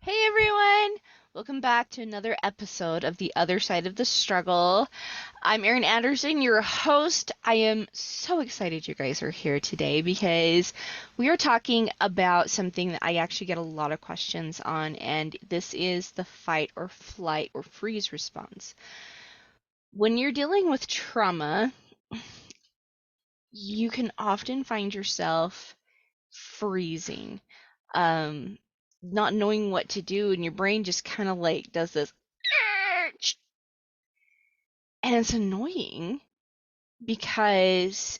Hey everyone! Welcome back to another episode of The Other Side of the Struggle. I'm Erin Anderson, your host. I am so excited you guys are here today because we are talking about something that I actually get a lot of questions on, and this is the fight or flight or freeze response. When you're dealing with trauma, you can often find yourself freezing, um, not knowing what to do, and your brain just kind of like does this, and it's annoying because,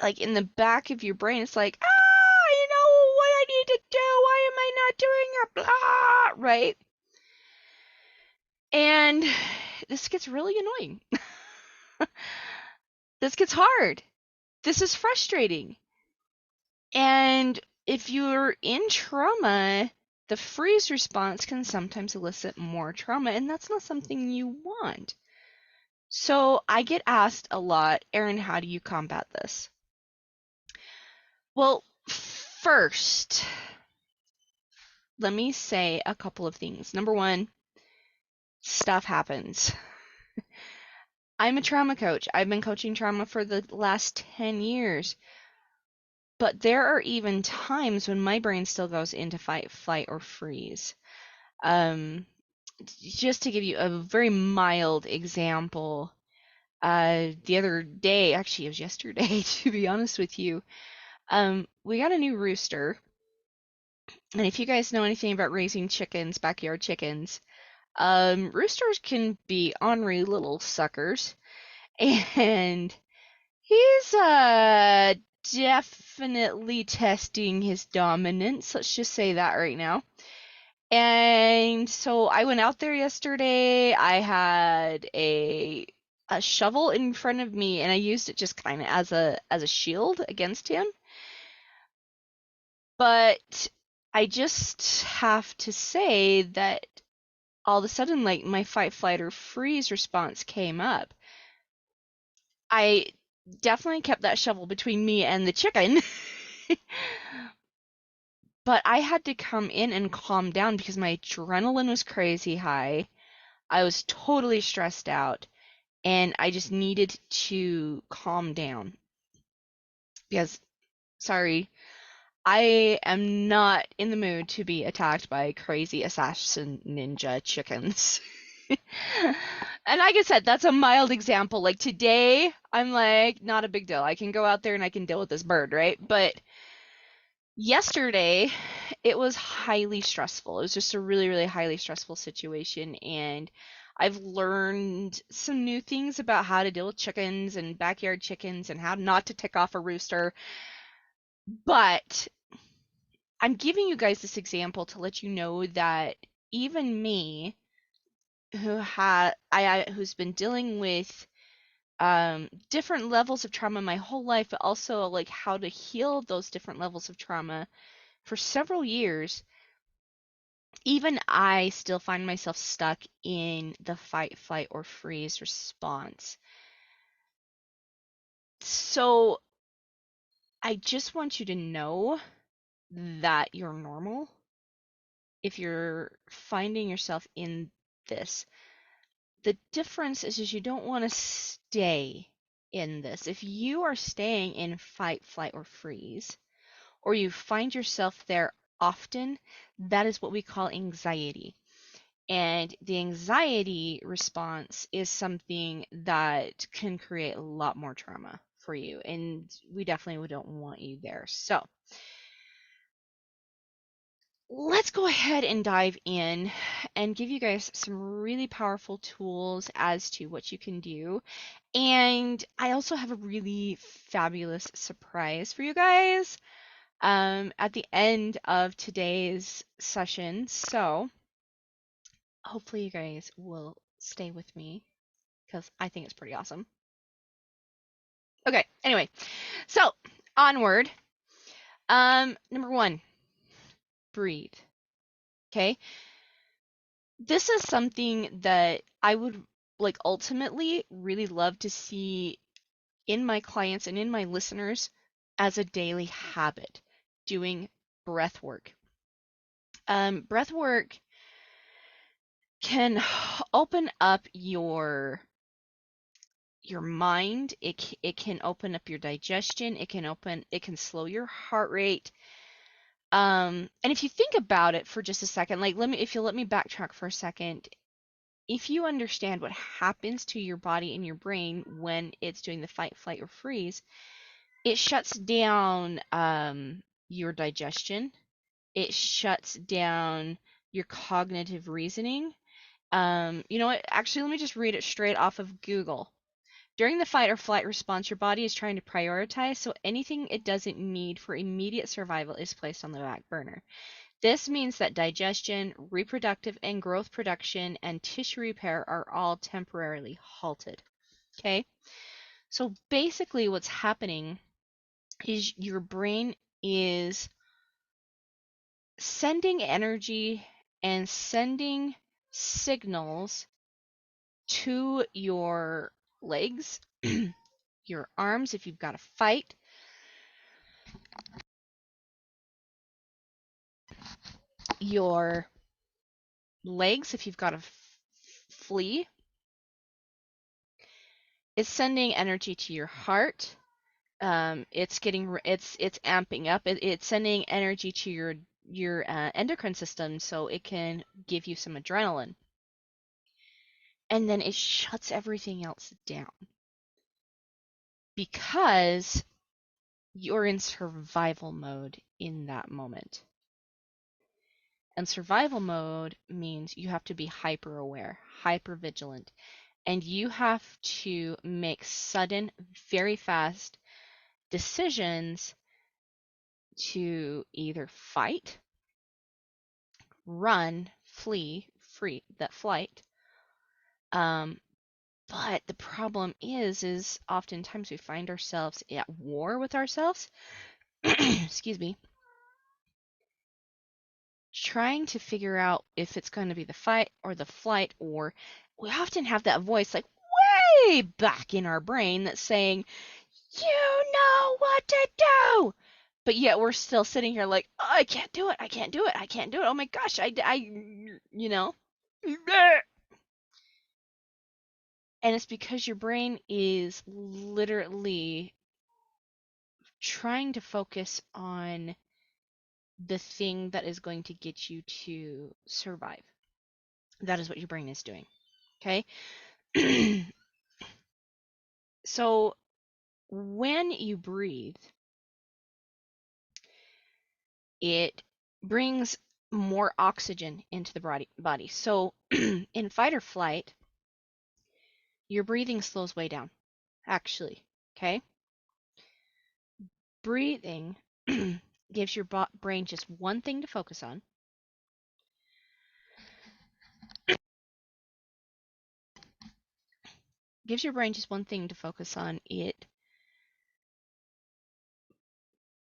like, in the back of your brain, it's like, you know what I need to do? Why am I not doing it? Blah, right? And this gets really annoying. This gets hard. This is frustrating. And if you're in trauma, the freeze response can sometimes elicit more trauma, and that's not something you want. So I get asked a lot, Erin, how do you combat this? Well, first, let me say a couple of things. Number one, stuff happens. I'm a trauma coach. I've been coaching trauma for the last 10 years. But there are even times when my brain still goes into fight, flight, or freeze. Um, just to give you a very mild example, the other day, actually, it was yesterday, to be honest with you, we got a new rooster. And if you guys know anything about raising chickens, backyard chickens, roosters can be ornery little suckers. And he's definitely testing his dominance. Let's just say that right now. And so I went out there yesterday. I had a shovel in front of me and I used it just kind of as a shield against him. But I just have to say that all of a sudden, like, my fight, flight, or freeze response came up. I definitely kept that shovel between me and the chicken. But I had to come in and calm down because my adrenaline was crazy high. I was totally stressed out, and I just needed to calm down because, sorry, I am not in the mood to be attacked by crazy assassin ninja chickens. And like I said, that's a mild example. Like today, I'm like, not a big deal. I can go out there and I can deal with this bird, right? But yesterday, it was highly stressful. It was just a really, really highly stressful situation. And I've learned some new things about how to deal with chickens and backyard chickens and how not to tick off a rooster. But I'm giving you guys this example to let you know that even me, who's been dealing with different levels of trauma my whole life, but also like how to heal those different levels of trauma for several years, even I still find myself stuck in the fight, flight, or freeze response. So I just want you to know that you're normal if you're finding yourself in this. The difference is you don't want to stay in this. If you are staying in fight, flight, or freeze, or you find yourself there often, that is what we call anxiety. And the anxiety response is something that can create a lot more trauma for you. And we definitely don't want you there. So let's go ahead and dive in and give you guys some really powerful tools as to what you can do. And I also have a really fabulous surprise for you guys at the end of today's session. So hopefully you guys will stay with me because I think it's pretty awesome. Okay, anyway, so onward. Number one, breathe. Okay, this is something that I would like ultimately really love to see in my clients and in my listeners as a daily habit, doing breath work. Breath work can open up your mind. It can open up your digestion. It can slow your heart rate. And if you think about it for just a second, like if you let me backtrack for a second, if you understand what happens to your body and your brain when it's doing the fight, flight, or freeze, it shuts down your digestion. It shuts down your cognitive reasoning. You know what? Actually, let me just read it straight off of Google. During the fight or flight response, your body is trying to prioritize, so anything it doesn't need for immediate survival is placed on the back burner. This means that digestion, reproductive and growth production, and tissue repair are all temporarily halted. Okay? So basically, what's happening is your brain is sending energy and sending signals to your legs, your arms if you've got to fight, your legs if you've got to flee. It's sending energy to your heart. It's amping up. It's sending energy to your endocrine system so it can give you some adrenaline. And then it shuts everything else down because you're in survival mode in that moment. And survival mode means you have to be hyper aware, hyper vigilant, and you have to make sudden, very fast decisions to either fight, run, flee, flight. But the problem is oftentimes we find ourselves at war with ourselves. Excuse me. Trying to figure out if it's going to be the fight or the flight, or we often have that voice like way back in our brain that's saying, you know what to do. But yet we're still sitting here like, oh, I can't do it. I can't do it. I can't do it. Oh my gosh. You know. And it's because your brain is literally trying to focus on the thing that is going to get you to survive. That is what your brain is doing. Okay? So when you breathe, it brings more oxygen into the body. So in fight or flight, your breathing slows way down, actually. Okay? Breathing gives your brain just one thing to focus on. Gives your brain just one thing to focus on. It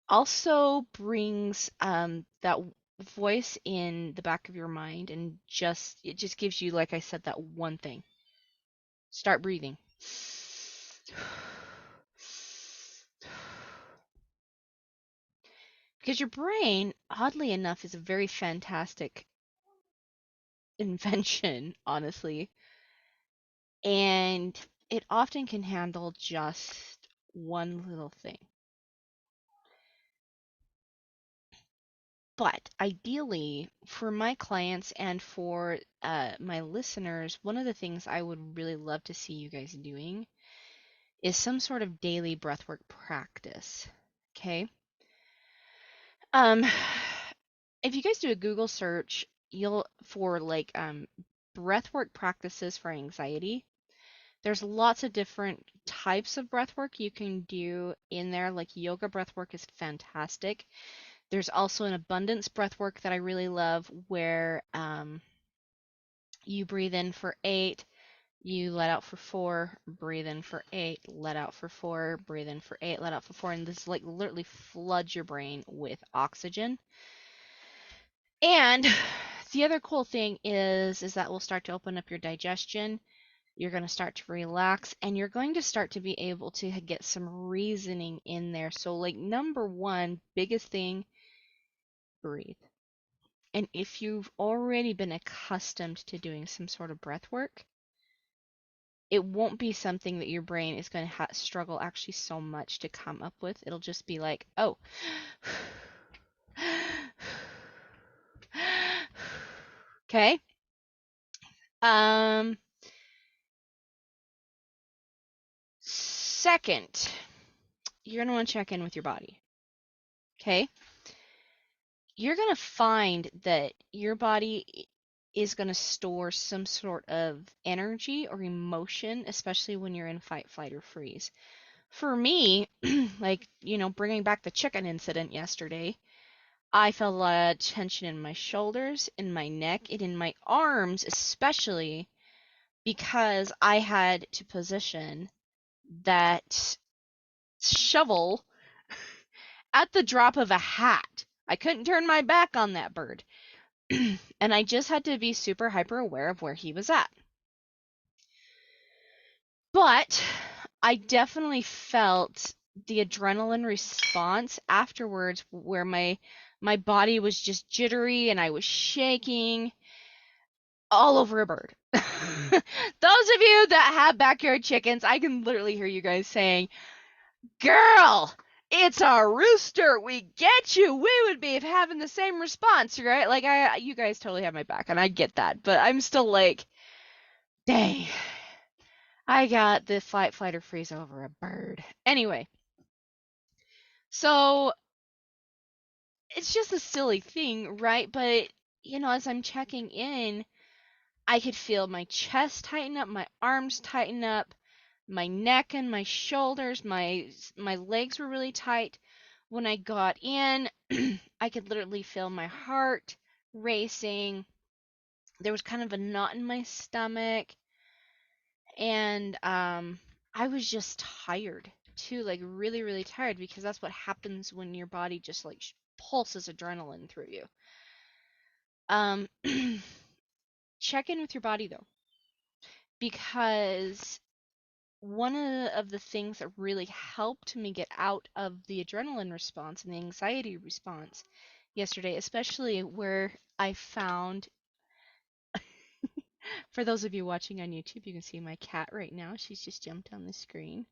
also brings that voice in the back of your mind, and it just gives you, like I said, that one thing. Start breathing. Because your brain, oddly enough, is a very fantastic invention, honestly. And it often can handle just one little thing. But ideally, for my clients and for my listeners, one of the things I would really love to see you guys doing is some sort of daily breathwork practice. Okay? Um, if you guys do a Google search, for like breathwork practices for anxiety, there's lots of different types of breathwork you can do in there. Like yoga breathwork is fantastic. There's also an abundance breathwork that I really love where you breathe in for 8, you let out for 4, breathe in for 8, let out for 4, breathe in for 8, let out for 4, and this like literally floods your brain with oxygen. And the other cool thing is that will start to open up your digestion. You're going to start to relax, and you're going to start to be able to get some reasoning in there. So like number one, biggest thing, breathe. And if you've already been accustomed to doing some sort of breath work, it won't be something that your brain is going to struggle actually so much to come up with. It'll just be like, oh, okay. Second, you're going to want to check in with your body. Okay? You're going to find that your body is going to store some sort of energy or emotion, especially when you're in fight, flight, or freeze. For me, like, bringing back the chicken incident yesterday, I felt a lot of tension in my shoulders, in my neck, and in my arms, especially because I had to position that shovel at the drop of a hat. I couldn't turn my back on that bird. And I just had to be super hyper aware of where he was at. But I definitely felt the adrenaline response afterwards where my body was just jittery and I was shaking all over a bird. Those of you that have backyard chickens, I can literally hear you guys saying, "Girl, it's a rooster. We get you." We would be having the same response, right? Like you guys totally have my back, and I get that, but I'm still like, dang, I got the fight, flight, or freeze over a bird. Anyway, so it's just a silly thing, right? But as I'm checking in, I could feel my chest tighten up, my arms tighten up, my neck and my shoulders, my legs were really tight. When I got in, I could literally feel my heart racing. There was kind of a knot in my stomach, and I was just tired too, like really, really tired, because that's what happens when your body just like pulses adrenaline through you. Check in with your body though, because one of the things that really helped me get out of the adrenaline response and the anxiety response yesterday, especially where I found, for those of you watching on YouTube, you can see my cat right now. She's just jumped on the screen.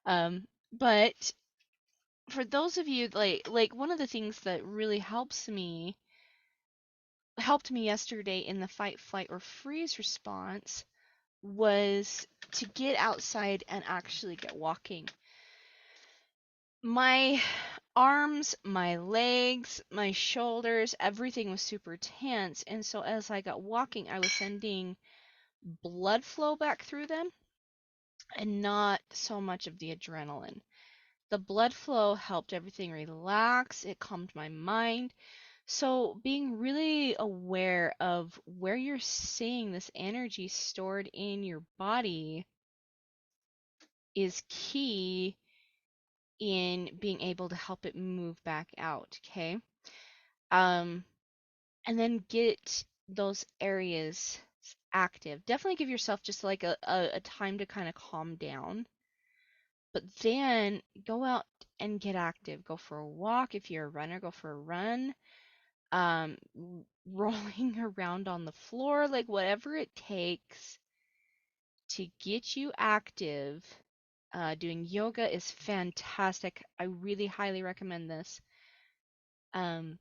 But for those of you, like one of the things that really helped me yesterday in the fight, flight, or freeze response was to get outside and actually get walking. My arms, my legs, my shoulders, everything was super tense. And so as I got walking, I was sending blood flow back through them and not so much of the adrenaline. The blood flow helped everything relax, it calmed my mind. So being really aware of where you're seeing this energy stored in your body is key in being able to help it move back out, okay? And then get those areas active. Definitely give yourself just like a time to kind of calm down. But then go out and get active. Go for a walk. If you're a runner, go for a run. Um, rolling around on the floor, like whatever it takes to get you active. Doing yoga is fantastic. I really highly recommend this.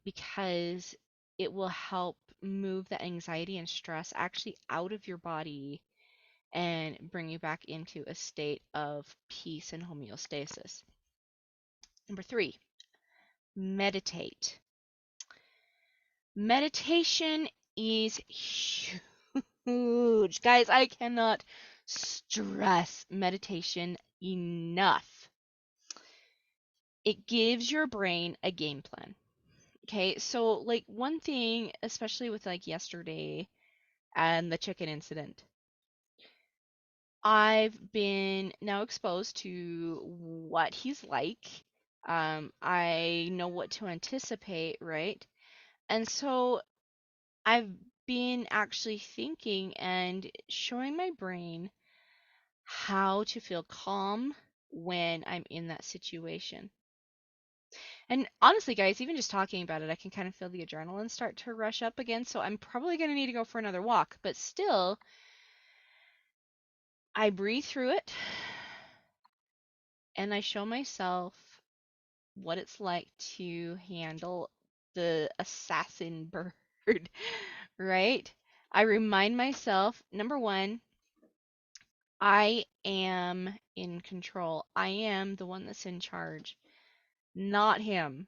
Because it will help move the anxiety and stress actually out of your body and bring you back into a state of peace and homeostasis. Number 3, meditate. Meditation is huge. Guys, I cannot stress meditation enough. It gives your brain a game plan. Okay, so like one thing, especially with like yesterday and the chicken incident, I've been now exposed to what he's like. I know what to anticipate, right? And so I've been actually thinking and showing my brain how to feel calm when I'm in that situation. And honestly, guys, even just talking about it, I can kind of feel the adrenaline start to rush up again. So I'm probably going to need to go for another walk. But still, I breathe through it and I show myself what it's like to handle the assassin bird, right? I remind myself, number one, I am in control. I am the one that's in charge, not him.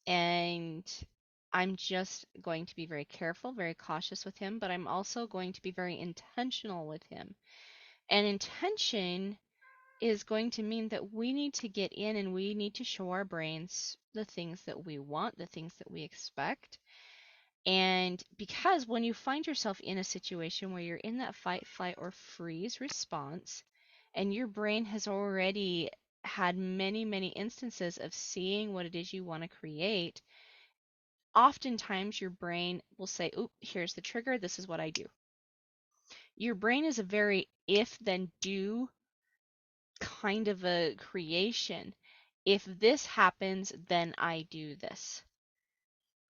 And I'm just going to be very careful, very cautious with him, but I'm also going to be very intentional with him. And intention is going to mean that we need to get in and we need to show our brains the things that we want, the things that we expect. And because when you find yourself in a situation where you're in that fight, flight, or freeze response, and your brain has already had many, many instances of seeing what it is you want to create, oftentimes your brain will say, "Oop, here's the trigger. This is what I do." Your brain is a very if then do kind of a creation. If this happens, then I do this.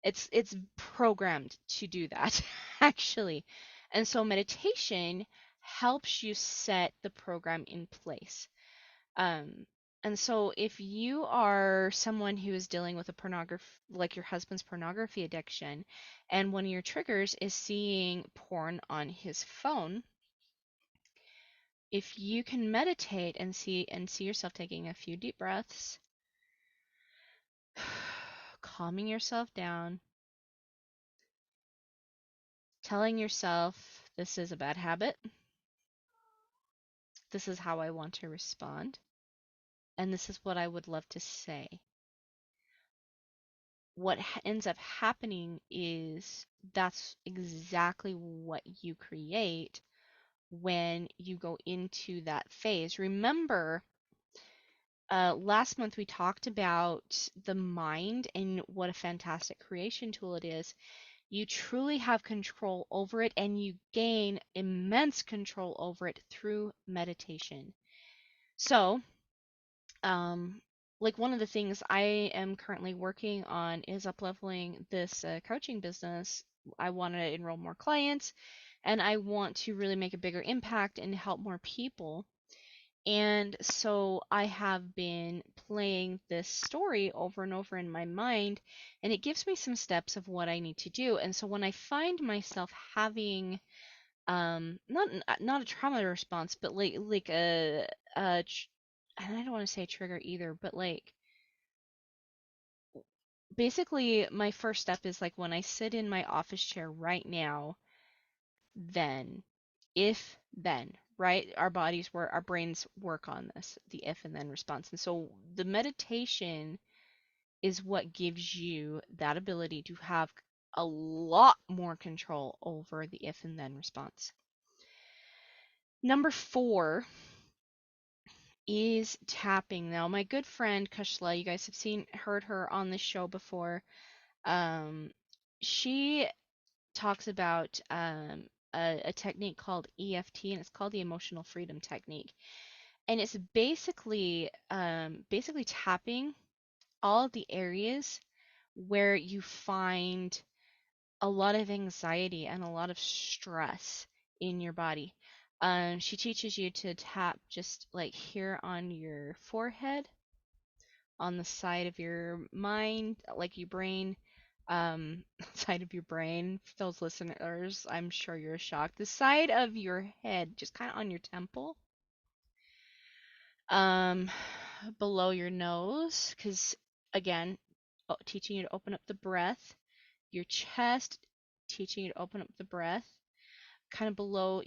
It's programmed to do that, actually. And so meditation helps you set the program in place. Um, and so if you are someone who is dealing with a pornography, like your husband's pornography addiction, and one of your triggers is seeing porn on his phone, if you can meditate and see yourself taking a few deep breaths, calming yourself down, telling yourself this is a bad habit, this is how I want to respond, and this is what I would love to say. What ends up happening is that's exactly what you create when you go into that phase. Remember, last month we talked about the mind and what a fantastic creation tool it is. You truly have control over it, and you gain immense control over it through meditation. So, um, like one of the things I am currently working on is up-leveling this coaching business. I want to enroll more clients, and I want to really make a bigger impact and help more people. And so I have been playing this story over and over in my mind, and it gives me some steps of what I need to do. And so when I find myself having not a trauma response, but like and I don't want to say trigger either, but like basically my first step is like when I sit in my office chair right now, then if then, right? Our brains work on this, the if and then response. And so the meditation is what gives you that ability to have a lot more control over the if and then response. Number 4 is tapping. Now, my good friend Kushla, you guys have heard her on the show before. Um, she talks about a technique called EFT, and it's called the Emotional Freedom Technique. And it's basically tapping all the areas where you find a lot of anxiety and a lot of stress in your body. She teaches you to tap just like here on your forehead, on the side of your mind, like your brain, side of your brain. For those listeners, I'm sure you're shocked. The side of your head, just kind of on your temple, um, below your nose, because again, teaching you to open up the breath, your chest, teaching you to open up the breath, kind of below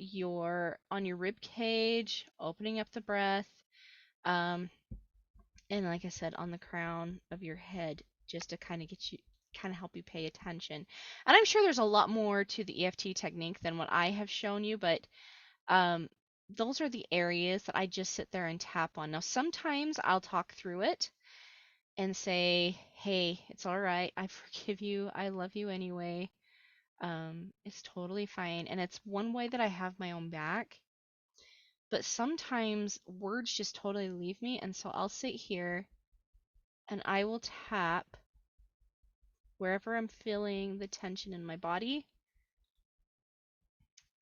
on your rib cage, opening up the breath, um, and like I said, on the crown of your head, just to kind of help you pay attention. And I'm sure there's a lot more to the EFT technique than what I have shown you, but um, those are the areas that I just sit there and tap on. Now, sometimes I'll talk through it and say, hey, it's all right. I forgive you. I love you anyway. It's totally fine. And it's one way that I have my own back. But sometimes words just totally leave me. And so I'll sit here and I will tap wherever I'm feeling the tension in my body.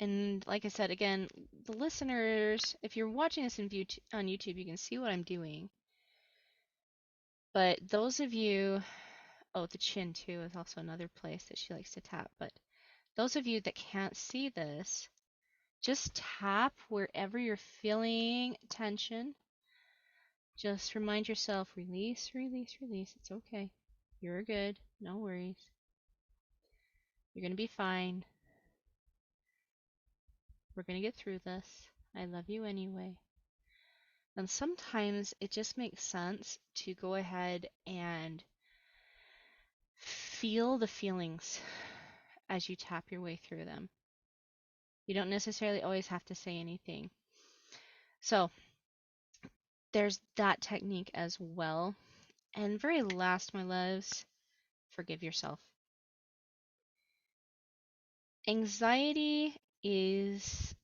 And like I said, again, the listeners, if you're watching this on YouTube, you can see what I'm doing. But those of you, oh, the chin too is also another place that she likes to tap. But those of you that can't see this, just tap wherever you're feeling tension. Just remind yourself, release, release, release. It's okay. You're good. No worries. You're going to be fine. We're going to get through this. I love you anyway. And sometimes it just makes sense to go ahead and feel the feelings as you tap your way through them. You don't necessarily always have to say anything. So there's that technique as well. And very last, my loves, forgive yourself. Anxiety is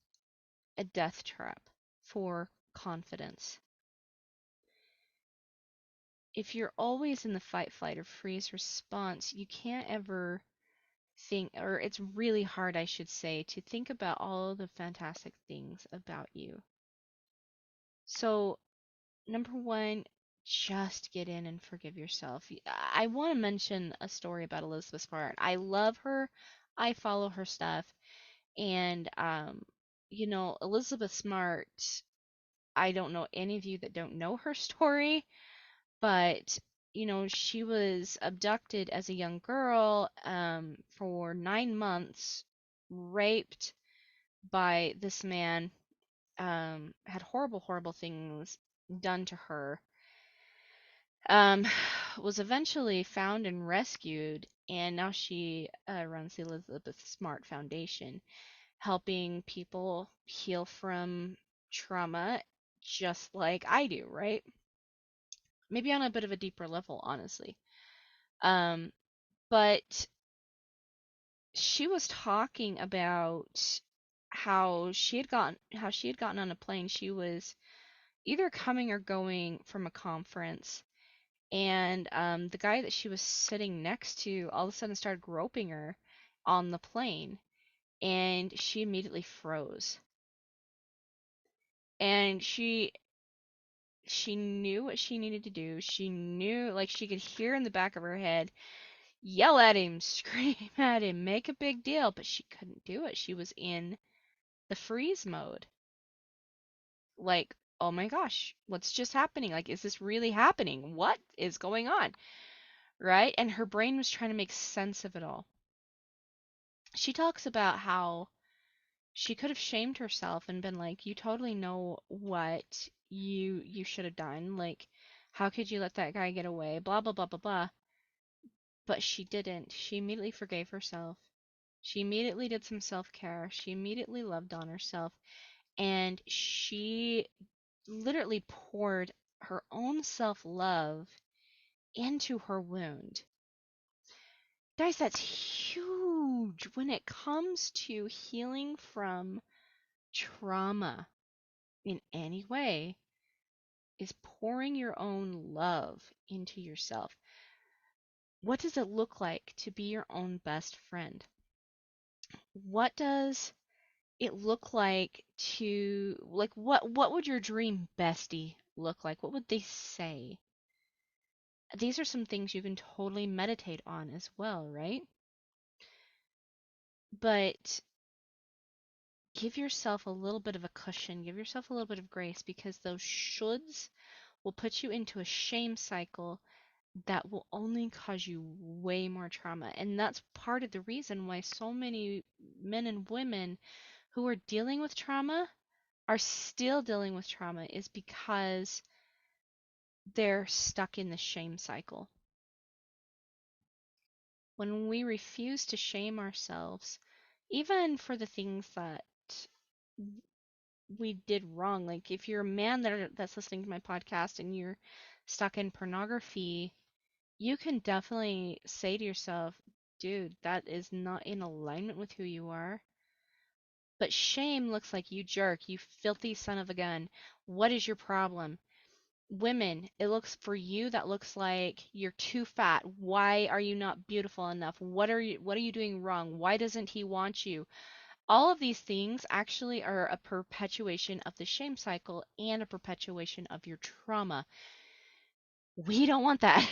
a death trap for confidence. If you're always in the fight, flight, or freeze response, you can't ever think, or it's really hard, I should say, to think about all the fantastic things about you. So, number one, just get in and forgive yourself. I want to mention a story about Elizabeth Smart. I love her. I follow her stuff. And, Elizabeth Smart, I don't know any of you that don't know her story, but she was abducted as a young girl for 9 months, raped by this man, had horrible, horrible things done to her, um, was eventually found and rescued, and now she runs the Elizabeth Smart Foundation, helping people heal from trauma just like I do, right? Maybe on a bit of a deeper level, honestly. Um, but she was talking about how she had gotten on a plane. She was either coming or going from a conference, and the guy that she was sitting next to all of a sudden started groping her on the plane, and she immediately froze. And she knew what she needed to do. She knew, like, she could hear in the back of her head, yell at him, scream at him, make a big deal, but she couldn't do it. She was in the freeze mode. Like, oh my gosh, what's just happening? Like, is this really happening? What is going on? Right? And her brain was trying to make sense of it all. She talks about how she could have shamed herself and been like, you totally know what you should have done. Like, how could you let that guy get away? Blah blah blah blah blah. But she didn't. She immediately forgave herself. She immediately did some self-care. She immediately loved on herself. And she literally poured her own self-love into her wound. Guys, that's huge when it comes to healing from trauma in any way, is pouring your own love into yourself. What does it look like to be your own best friend? What does it look like to, like, what would your dream bestie look like? What would they say? These are some things you can totally meditate on as well, right? But give yourself a little bit of a cushion, give yourself a little bit of grace, because those shoulds will put you into a shame cycle that will only cause you way more trauma. And that's part of the reason why so many men and women who are dealing with trauma are still dealing with trauma, is because they're stuck in the shame cycle. When we refuse to shame ourselves, even for the things that we did wrong, like if you're a man that's listening to my podcast and you're stuck in pornography, you can definitely say to yourself, dude, that is not in alignment with who you are. But shame looks like, you jerk, you filthy son of a gun. What is your problem? Women, it looks for you that looks like you're too fat. Why are you not beautiful enough? What are you doing wrong? Why doesn't he want you? All of these things actually are a perpetuation of the shame cycle and a perpetuation of your trauma. We don't want that.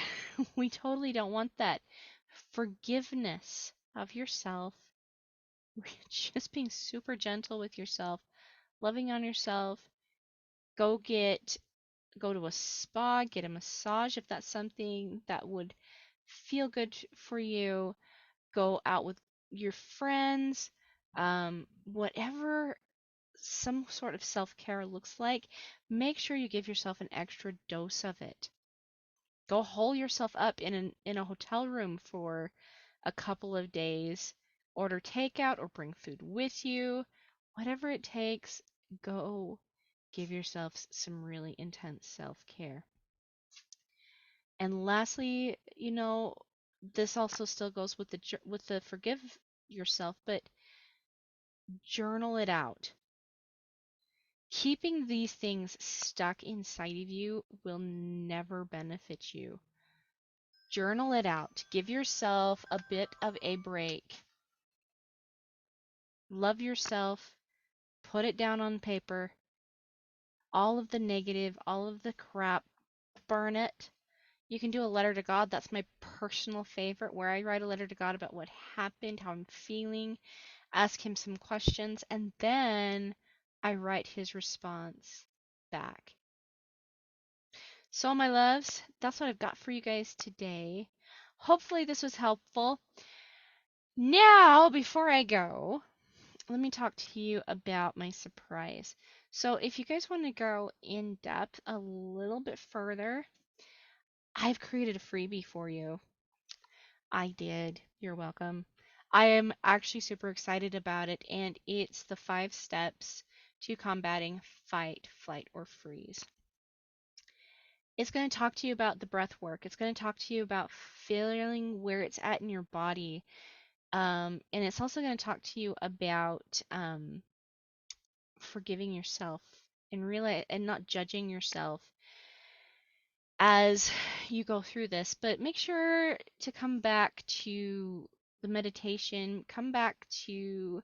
We totally don't want that. Forgiveness of yourself, just being super gentle with yourself, loving on yourself. Go get go to a spa, get a massage if that's something that would feel good for you. Go out with your friends, whatever some sort of self-care looks like, make sure you give yourself an extra dose of it. Go hole yourself up in a hotel room for a couple of days. Order takeout or bring food with you. Whatever it takes, go give yourself some really intense self-care. And lastly, this also still goes with the forgive yourself, but journal it out. Keeping these things stuck inside of you will never benefit you. Journal it out. Give yourself a bit of a break. Love yourself. Put it down on paper. All of the negative, all of the crap, burn it. You can do a letter to God. That's my personal favorite, where I write a letter to God about what happened, how I'm feeling, ask him some questions, and then I write his response back. So, my loves, that's what I've got for you guys today. Hopefully, this was helpful. Now, before I go, let me talk to you about my surprise. So, if you guys want to go in depth a little bit further, I've created a freebie for you. I did. You're welcome. I am actually super excited about it, and it's the 5 steps to combating fight, flight, or freeze. It's going to talk to you about the breath work. It's going to talk to you about feeling where it's at in your body. And it's also going to talk to you about forgiving yourself and not judging yourself as you go through this. But make sure to come back to the meditation, come back to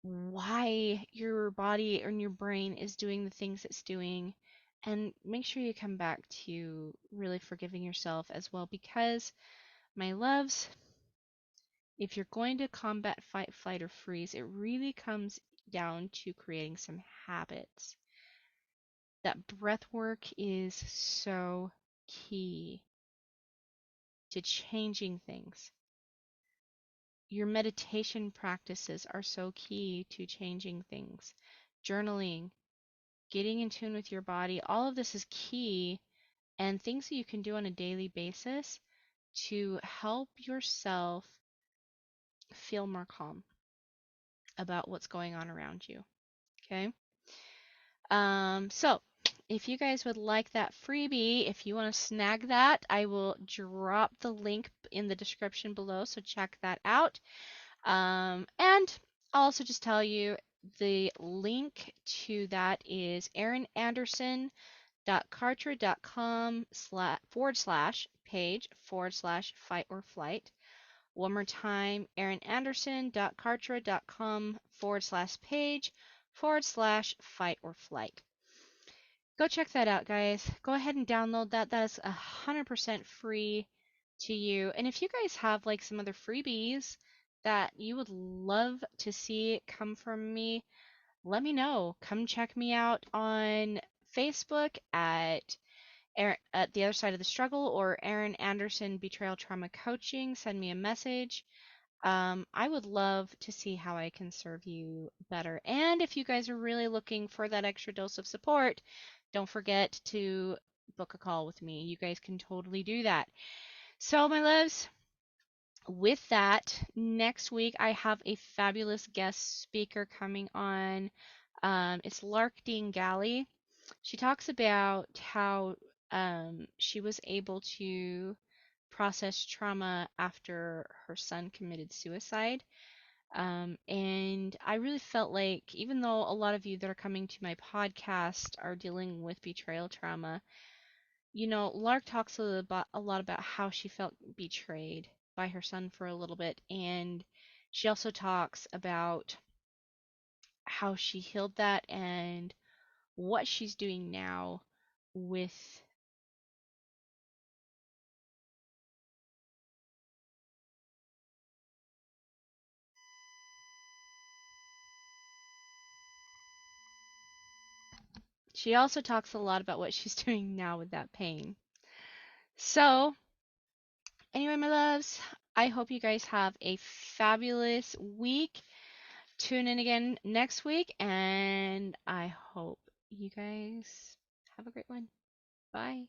why your body and your brain is doing the things it's doing. And make sure you come back to really forgiving yourself as well, because, my loves, if you're going to combat fight, flight, or freeze, it really comes down to creating some habits. That breath work is so key to changing things. Your meditation practices are so key to changing things. Journaling, getting in tune with your body, all of this is key, and things that you can do on a daily basis to help yourself feel more calm about what's going on around you. Okay? So if you guys would like that freebie, if you want to snag that, I will drop the link in the description below, so check that out. And I'll also just tell you the link to that is erinanderson.kartra.com/page/fight or flight. One more time, erinanderson.kartra.com/page/fight or flight. Go check that out, guys. Go ahead and download that. That is 100% free to you. And if you guys have like some other freebies that you would love to see come from me, let me know. Come check me out on Facebook at The Other Side of the Struggle, or Erin Anderson Betrayal Trauma Coaching. Send me a message. I would love to see how I can serve you better. And if you guys are really looking for that extra dose of support, don't forget to book a call with me. You guys can totally do that. So, my loves, with that, next week I have a fabulous guest speaker coming on. It's Lark Dean Galley. She talks about how she was able to process trauma after her son committed suicide. And I really felt like, even though a lot of you that are coming to my podcast are dealing with betrayal trauma, Lark talks a lot about how she felt betrayed by her son for a little bit, and she also talks about how she healed that and what she's doing now with. She also talks a lot about what she's doing now with that pain. So, anyway, my loves, I hope you guys have a fabulous week. Tune in again next week, and I hope you guys have a great one. Bye.